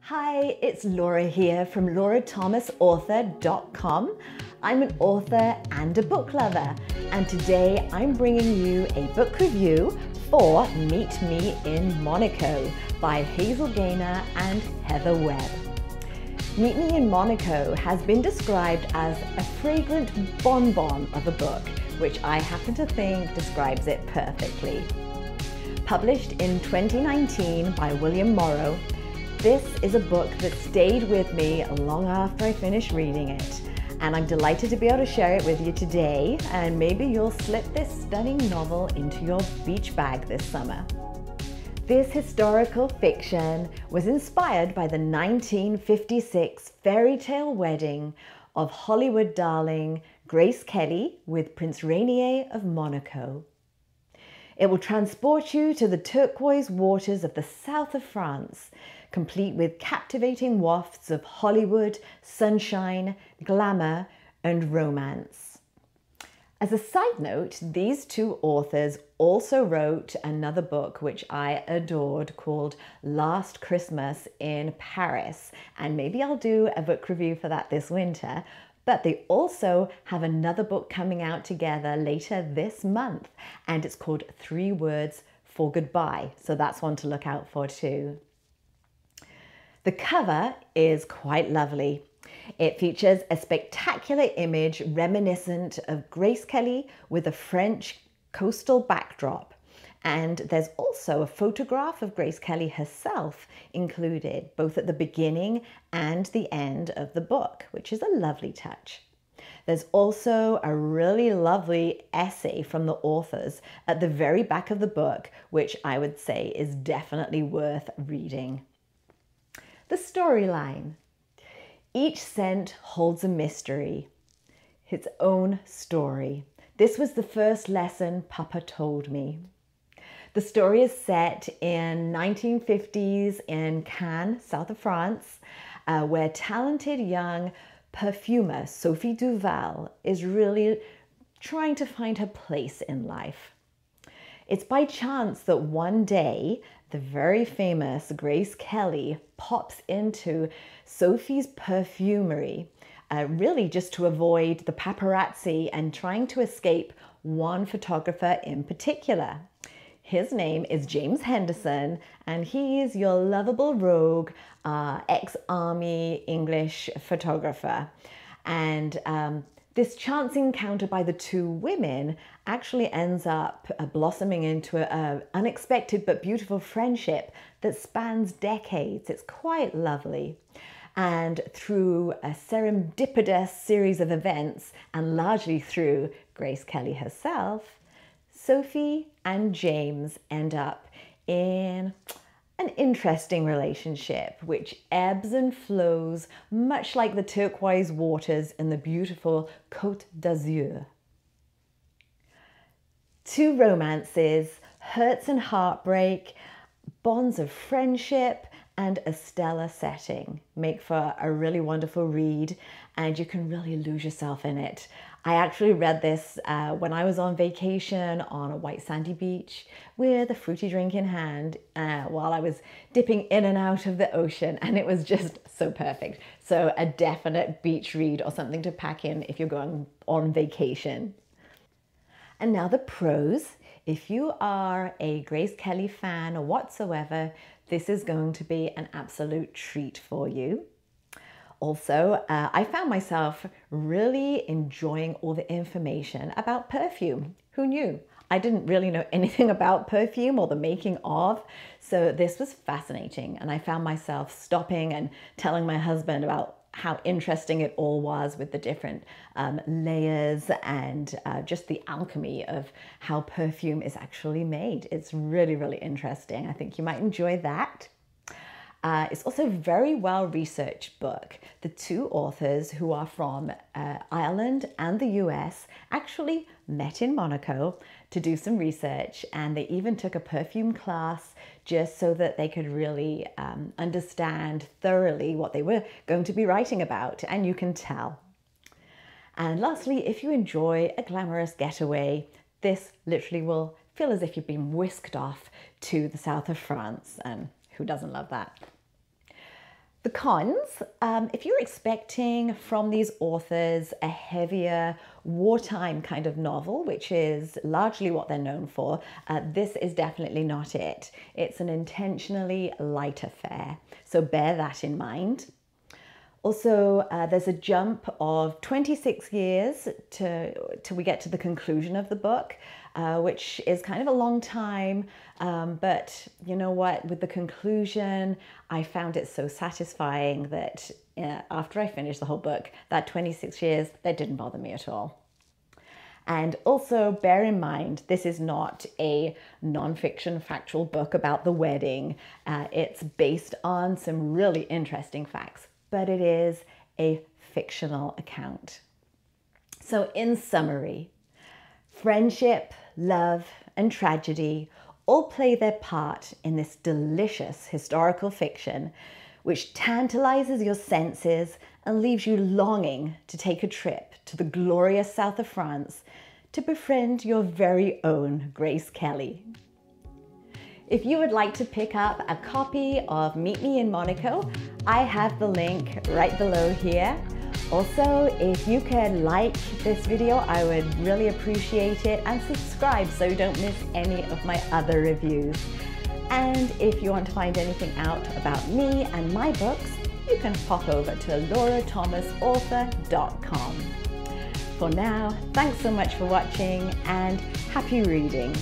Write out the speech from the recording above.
Hi, it's Laura here from laurathomasauthor.com. I'm an author and a book lover, and today I'm bringing you a book review for Meet Me in Monaco by Hazel Gaynor and Heather Webb. Meet Me in Monaco has been described as a fragrant bonbon of a book, which I happen to think describes it perfectly. Published in 2019 by William Morrow, this is a book that stayed with me long after I finished reading it, and I'm delighted to be able to share it with you today, and maybe you'll slip this stunning novel into your beach bag this summer. This historical fiction was inspired by the 1956 fairy tale wedding of Hollywood darling Grace Kelly with Prince Rainier of Monaco. It will transport you to the turquoise waters of the south of France, complete with captivating wafts of Hollywood, sunshine, glamour, and romance. As a side note, these two authors also wrote another book which I adored called Last Christmas in Paris, and maybe I'll do a book review for that this winter. But they also have another book coming out together later this month, and it's called 3 Words for Goodbye. So that's one to look out for too. The cover is quite lovely. It features a spectacular image reminiscent of Grace Kelly with a French coastal backdrop. And there's also a photograph of Grace Kelly herself included, both at the beginning and the end of the book, which is a lovely touch. There's also a really lovely essay from the authors at the very back of the book, which I would say is definitely worth reading. The storyline. Each scent holds a mystery, its own story. This was the first lesson Papa told me. The story is set in 1950s in Cannes, south of France, where talented young perfumer Sophie Duval is really trying to find her place in life. It's by chance that one day, the very famous Grace Kelly pops into Sophie's perfumery, really just to avoid the paparazzi and trying to escape one photographer in particular. His name is James Henderson, and he's your lovable rogue, ex-army English photographer. And this chance encounter by the two women actually ends up blossoming into an unexpected but beautiful friendship that spans decades. It's quite lovely. And through a serendipitous series of events, and largely through Grace Kelly herself, Sophie and James end up in an interesting relationship which ebbs and flows much like the turquoise waters in the beautiful Côte d'Azur. 2 romances, hurts and heartbreak, bonds of friendship, and a stellar setting make for a really wonderful read, and you can really lose yourself in it. I actually read this when I was on vacation on a white sandy beach with a fruity drink in hand while I was dipping in and out of the ocean, and it was just so perfect. So a definite beach read or something to pack in if you're going on vacation. And now the pros. If you are a Grace Kelly fan or whatsoever, this is going to be an absolute treat for you. Also, I found myself really enjoying all the information about perfume. Who knew? I didn't really know anything about perfume or the making of, so this was fascinating. And I found myself stopping and telling my husband about how interesting it all was with the different layers and just the alchemy of how perfume is actually made. It's really, really interesting. I think you might enjoy that. It's also a very well-researched book. The 2 authors, who are from Ireland and the US, actually met in Monaco to do some research, and they even took a perfume class just so that they could really understand thoroughly what they were going to be writing about, and you can tell. And lastly, if you enjoy a glamorous getaway, this literally will feel as if you've been whisked off to the south of France, and who doesn't love that? The cons, if you're expecting from these authors a heavier wartime kind of novel, which is largely what they're known for, this is definitely not it. It's an intentionally light affair, so bear that in mind. Also, there's a jump of 26 years till we get to the conclusion of the book, which is kind of a long time. But you know what? With the conclusion, I found it so satisfying that after I finished the whole book, that 26 years, that didn't bother me at all. And also bear in mind, this is not a non-fiction factual book about the wedding. It's based on some really interesting facts, but it is a fictional account. So in summary, friendship, love, and tragedy all play their part in this delicious historical fiction, which tantalizes your senses and leaves you longing to take a trip to the glorious south of France to befriend your very own Grace Kelly. If you would like to pick up a copy of Meet Me in Monaco, I have the link right below here. Also, if you could like this video, I would really appreciate it, and subscribe so you don't miss any of my other reviews. And if you want to find anything out about me and my books, you can pop over to laurathomasauthor.com. For now, thanks so much for watching and happy reading.